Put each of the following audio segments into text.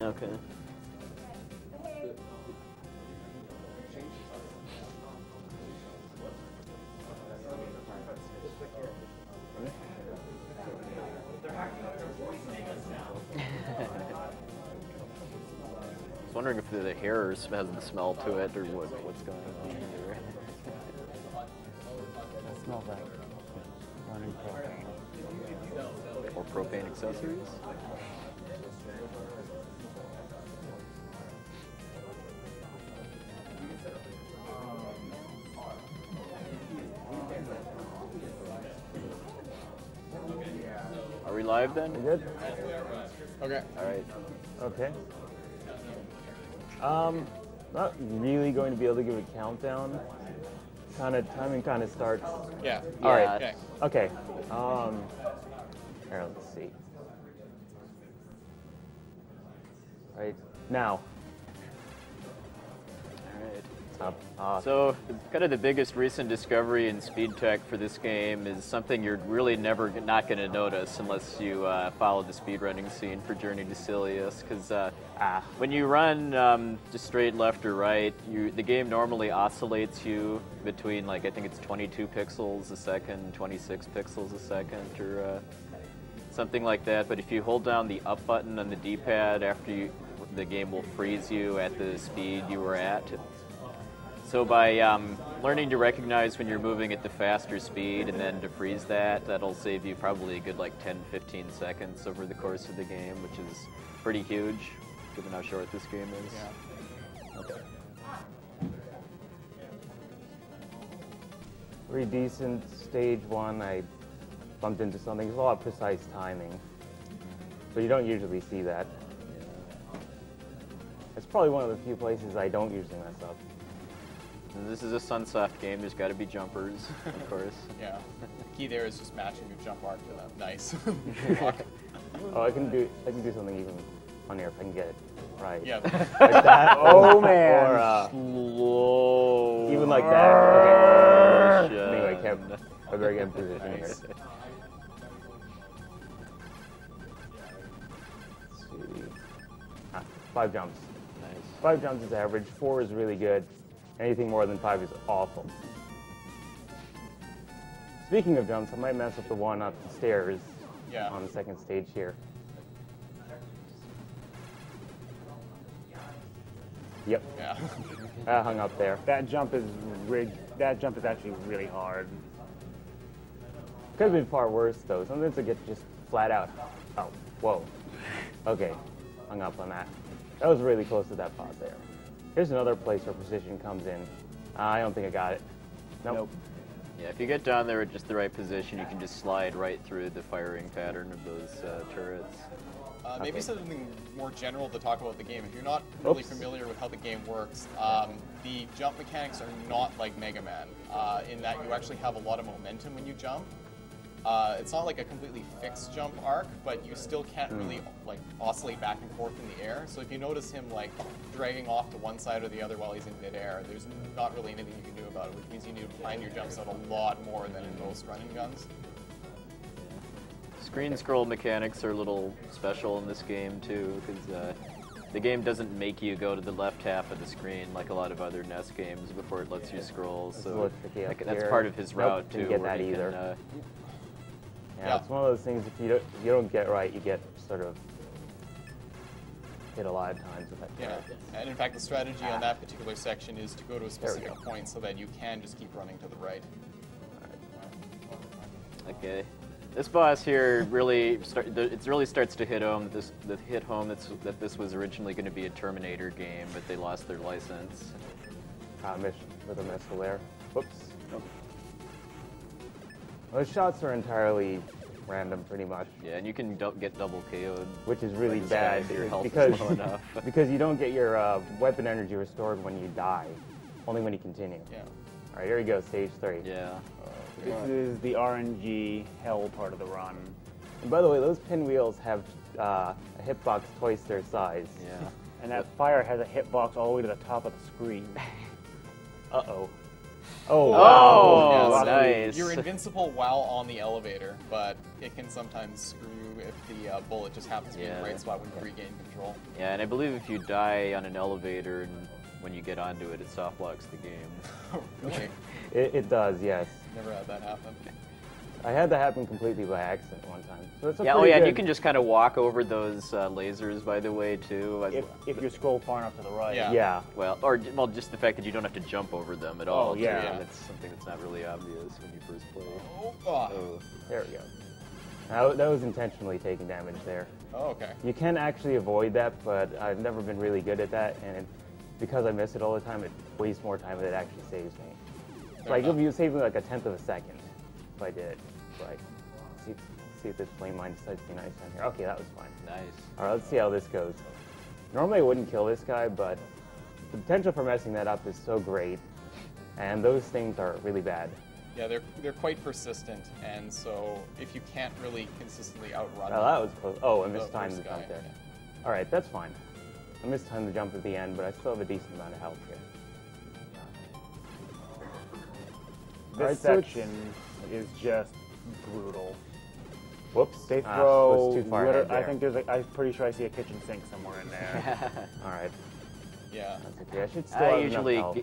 Okay. I was wondering if the hair has the smell to it or what's going on here. It smells like running propane. Or propane accessories? Are we live then? We good? Okay. All right. Okay. Not really going to be able to give a countdown. Timing kind of starts. Yeah. All right. Okay. Okay. Here, let's see. Right now. All right. Up. So, kind of the biggest recent discovery in speed tech for this game is something you're really never not going to notice unless you follow the speedrunning scene for Journey to Silius. Because when you run just straight left or right, the game normally oscillates you between, like, I think it's 22 pixels a second, 26 pixels a second, or something like that. But if you hold down the up button on the D-pad the game will freeze you at the speed you were at. So by learning to recognize when you're moving at the faster speed and then to freeze that'll save you probably a good 10-15 seconds over the course of the game, which is pretty huge given how short this game is. Yeah. Okay. Pretty decent stage one. I bumped into something. There's a lot of precise timing, but you don't usually see that. It's probably one of the few places I don't usually mess up. And this is a Sunsoft game. There's got to be jumpers, of course. Yeah. The key there is just matching your jump arc to that. Nice. Oh, I can do something even funnier if I can get it right. Yeah. Like that. Oh man. Or Whoa. even like that. Okay. Shit. Anyway, kept a very good position here. Nice. Let's see. 5 jumps. Nice. 5 jumps is average. 4 is really good. Anything more than 5 is awful. Speaking of jumps, I might mess up the one up the stairs on the second stage here. Yep. Yeah. I hung up there. That jump is actually really hard. Could have been far worse though. Sometimes I get just flat out. Oh, whoa. Okay, hung up on that. That was really close to that pot there. Here's another place where precision comes in. I don't think I got it. Nope. Yeah, if you get down there at just the right position, you can just slide right through the firing pattern of those turrets. Maybe something more general to talk about the game. If you're not really familiar with how the game works, the jump mechanics are not like Mega Man, in that you actually have a lot of momentum when you jump. It's not like a completely fixed jump arc, but you still can't really oscillate back and forth in the air. So if you notice him dragging off to one side or the other while he's in midair, there's not really anything you can do about it, which means you need to plan your jumps out a lot more than in most running guns. Screen scroll mechanics are a little special in this game too, because the game doesn't make you go to the left half of the screen like a lot of other NES games before it lets you scroll. So that's part of his route too. Didn't get that either. Yeah, it's one of those things. If you don't get right, you get sort of hit a lot of times with that. Yeah, and in fact, the strategy on that particular section is to go to a specific point so that you can just keep running to the right. Okay. This boss here really starts to hit home. That this was originally going to be a Terminator game, but they lost their license. With a missile there. Whoops. Those shots are entirely random, pretty much. Yeah, and you can get double KO'd. Which is really bad if your health because is low enough. because you don't get your weapon energy restored when you die, only when you continue. Yeah. All right, here we go, stage 3. Yeah. This is the RNG hell part of the run. And by the way, those pinwheels have a hitbox twice their size. Yeah. And that fire has a hitbox all the way to the top of the screen. Uh-oh. Oh, Yeah, so nice. You're invincible while on the elevator, but it can sometimes screw you if the bullet just happens to be in the right spot when you regain control. Yeah, and I believe if you die on an elevator and when you get onto it, it soft locks the game. Really? It does, yes. Never had that happen. I had that happen completely by accident one time. So it's a Yeah, pretty and good- you can just kind of walk over those lasers, by the way, too. If you scroll far enough to the right. Yeah. Yeah. Well, just the fact that you don't have to jump over them at all. Oh, yeah. too, and it's something that's not really obvious when you first play. Oh, God. Oh, There we go. That was intentionally taking damage there. Oh, okay. You can actually avoid that, but I've never been really good at that, and because I miss it all the time, it wastes more time than it actually saves me. Like, enough. it would save me like a tenth of a second if I did it. Like, see if this flame mine decides to be nice down here. Okay, that was fine. nice. All right, let's see how this goes. Normally I wouldn't kill this guy, but the potential for messing that up is so great, and those things are really bad. Yeah, they're quite persistent, and so if you can't really consistently outrun Oh, that was close. Oh, I the missed time first to jump guy, there. yeah. All right, that's fine. I missed time to jump at the end, but I still have a decent amount of health here. This Alright, so it's- section is just brutal. Whoops. They was throw. too far ahead I there. think I'm pretty sure I see a kitchen sink somewhere in there. All right, Yeah. that's okay. I should still have enough health.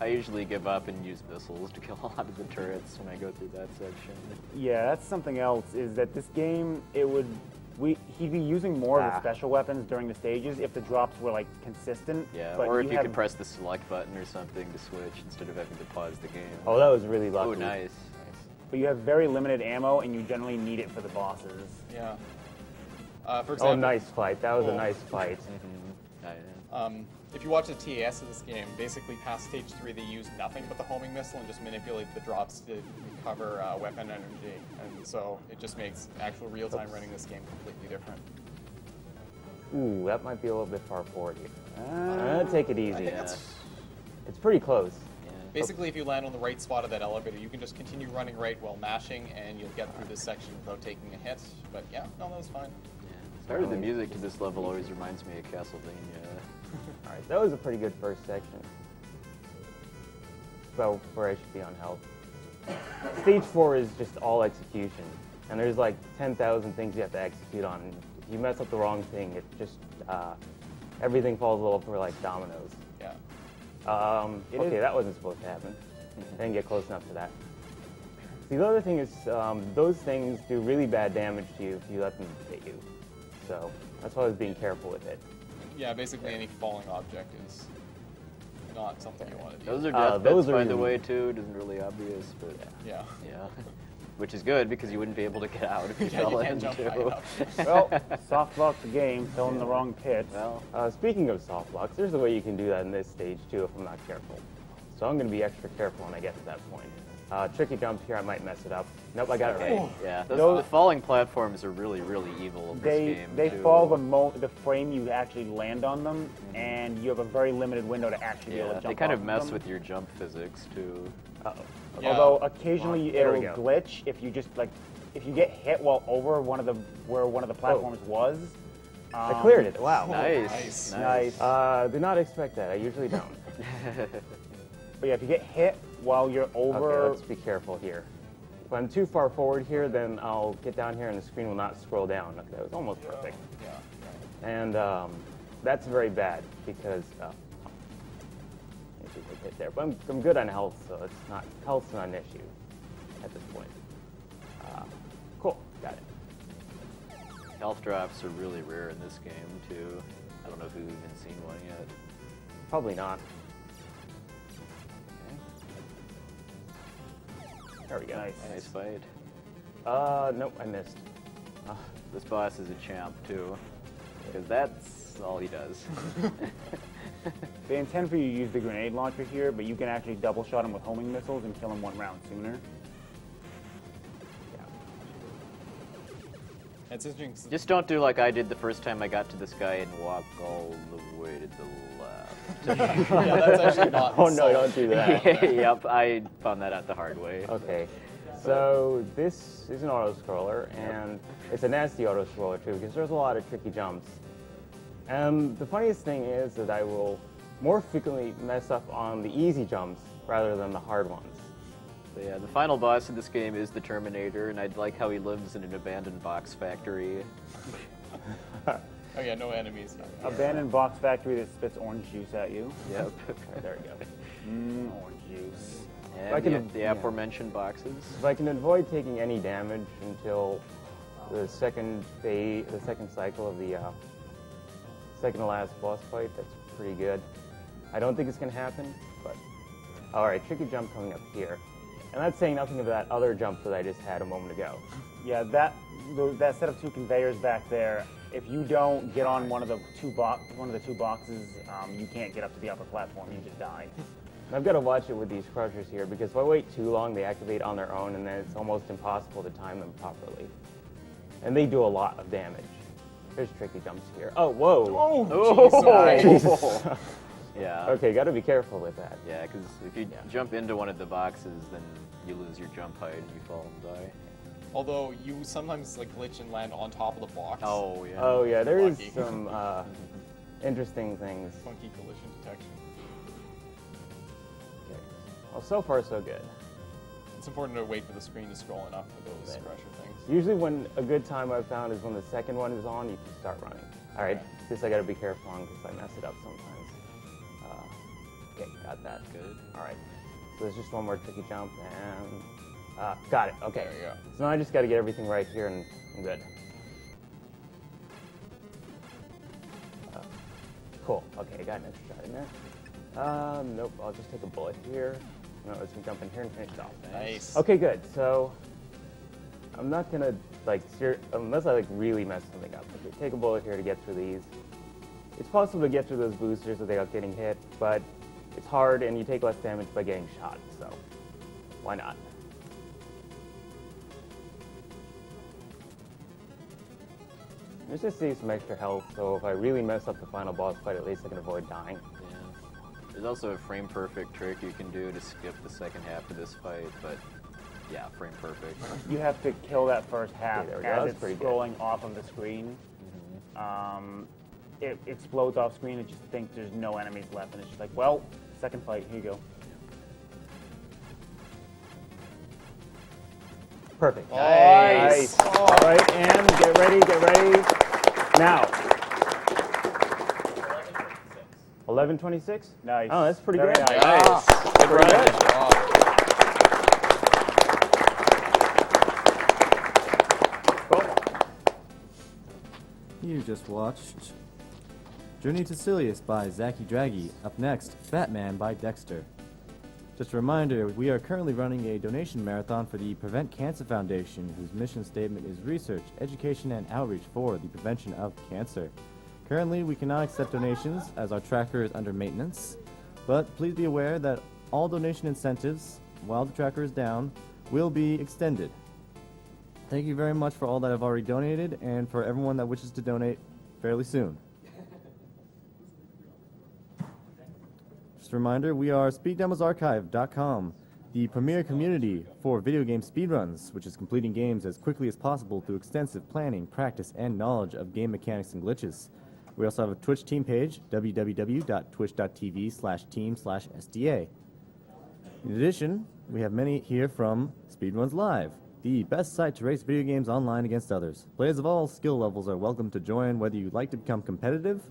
I usually give up and use missiles to kill a lot of the turrets when I go through that section. Yeah, that's something else. Is that this game? He'd be using more of the special weapons during the stages if the drops were like consistent. Yeah, but or if you have- could press the select button or something to switch instead of having to pause the game. Oh, that was really lucky. Oh, nice. But you have very limited ammo, and you generally need it for the bosses. Yeah. For example, Oh, nice fight. That was a Oh. nice fight. If you watch the TAS of this game, basically past stage 3, they use nothing but the homing missile and just manipulate the drops to recover weapon energy, and so it just makes actual real-time running this game completely different. Ooh, that might be a little bit far forward here. Uh, Take it I easy. think that's It's pretty close. basically if you land on the right spot of that elevator, you can just continue running right while mashing, and you'll get through this section without taking a hit. But yeah, no, that was fine. Sorry, the music to this level always reminds me of Castlevania. All right, that was a pretty good first section. About where I should be on health. Stage 4 is just all execution, and there's like 10,000 things you have to execute on. And if you mess up the wrong thing, it just everything falls over like dominoes. Yeah. Okay, that wasn't supposed to happen. I didn't get close enough to that. See, the other thing is those things do really bad damage to you if you let them hit you. So that's why I was being careful with it. Yeah, basically any falling object is not something you want to do. Those are death those bits, are by the really- way, too. It isn't really obvious, but Yeah. yeah. Which is good because you wouldn't be able to get out if you Yeah, fell you can't jump high into. enough. well, soft lock the game, fell in the wrong pit. Well, Speaking of soft blocks, there's a way you can do that in this stage too if I'm not careful. So I'm going to be extra careful when I get to that point. Tricky jump here, I might mess it up. Nope, I got it right. yeah. Those- The falling platforms are really, really evil in this game. They too. fall the frame you actually land on them, and you have a very limited window to actually be able to Yeah, jump they kind of off mess them. with your jump physics too. Uh-oh. Yeah. Although occasionally There it'll we go. glitch if you just if you get hit while over where one of the platforms was. I cleared it. Wow. Nice. nice. Nice. Did not expect that. I usually don't. But yeah, if you get hit while you're over, Okay, let's be careful here. If I'm too far forward here, then I'll get down here and the screen will not scroll down. Okay, that was almost perfect. Yeah. And that's very bad because I should get hit there. But I'm good on health, so health's not an issue at this point. Cool, got it. Health drops are really rare in this game too. I don't know if we've even seen one yet. Probably not. There we go. Nice fight. Nope, I missed. This boss is a champ too, because that's all he does. they intend for you to use the grenade launcher here, but you can actually double shot him with homing missiles and kill him one round sooner. It's interesting. Just don't do like I did the first time I got to this guy and walk all the way to the left. Yeah, that's actually not. Oh no, solid. don't do that. Yep, I found that out the hard way. Okay, so this is an auto-scroller, and it's a nasty auto-scroller too, because there's a lot of tricky jumps. And the funniest thing is that I will more frequently mess up on the easy jumps rather than the hard ones. So yeah, the final boss of this game is the Terminator, and I like how he lives in an abandoned box factory. Oh yeah, no enemies here. Abandoned box factory that spits orange juice at you. Yep. Right, there we go. Orange juice. And the aforementioned boxes. If I can avoid taking any damage until the second cycle of the second to last boss fight, that's pretty good. I don't think it's going to happen, but... Alright, tricky jump coming up here. And that's saying nothing of that other jump that I just had a moment ago. Yeah, that set of 2 conveyors back there, if you don't get on one of the two boxes, you can't get up to the upper platform. You just die. I've got to watch it with these crushers here, because if I wait too long, they activate on their own, and then it's almost impossible to time them properly. And they do a lot of damage. There's tricky jumps here. Oh, whoa! Oh, Jesus. Yeah. Okay, got to be careful with that. Yeah, because if you jump into one of the boxes, then you lose your jump height and you fall and die. Although you sometimes like glitch and land on top of the box. Oh yeah. Oh yeah, there is Lucky. some interesting things. Funky collision detection. Okay. Well, so far so good. It's important to wait for the screen to scroll enough for those crusher things. Usually when a good time I've found is when the second one is on, you can start running. All right, this I got to be careful on because I mess it up sometimes. Okay, got that. Good. All right, so there's just one more tricky jump and got it. Okay. There you go. So now I just got to get everything right here and I'm good. Cool. Okay, I got an extra shot in there. Nope, I'll just take a bullet here. No, let's jump in here and finish it off. Nice. Okay, good. So I'm not gonna unless I really mess something up. Okay, take a bullet here to get through these. It's possible to get through those boosters without getting hit, but it's hard and you take less damage by getting shot. So why not? Let's just save some extra health, so if I really mess up the final boss fight, at least I can avoid dying. Yeah. There's also a frame perfect trick you can do to skip the second half of this fight, but yeah, frame perfect. You have to kill that first half Okay, there we go. as That's it's pretty good. scrolling off of the screen. It explodes off screen. It just thinks there's no enemies left, and it's just like, well, second fight. Here you go. Perfect. Nice. All right, and get ready. Now. 11:26. Nice. Oh, that's pretty Very good. nice. Good run. Good job. You just watched Journey to Silius by ZakkyDraggy. Up next, Batman by Dexter. Just a reminder, we are currently running a donation marathon for the Prevent Cancer Foundation, whose mission statement is research, education, and outreach for the prevention of cancer. Currently, we cannot accept donations as our tracker is under maintenance, but please be aware that all donation incentives, while the tracker is down, will be extended. Thank you very much for all that have already donated, and for everyone that wishes to donate fairly soon. Just a reminder, we are SpeedDemosArchive.com, the premier community for video game speedruns, which is completing games as quickly as possible through extensive planning, practice, and knowledge of game mechanics and glitches. We also have a Twitch team page, www.twitch.tv/team/SDA. In addition, we have many here from Speedruns Live, the best site to race video games online against others. Players of all skill levels are welcome to join, whether you'd like to become competitive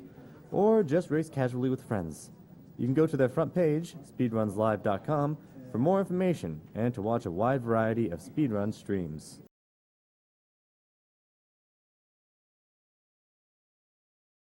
or just race casually with friends. You can go to their front page, speedrunslive.com, for more information and to watch a wide variety of speedrun streams.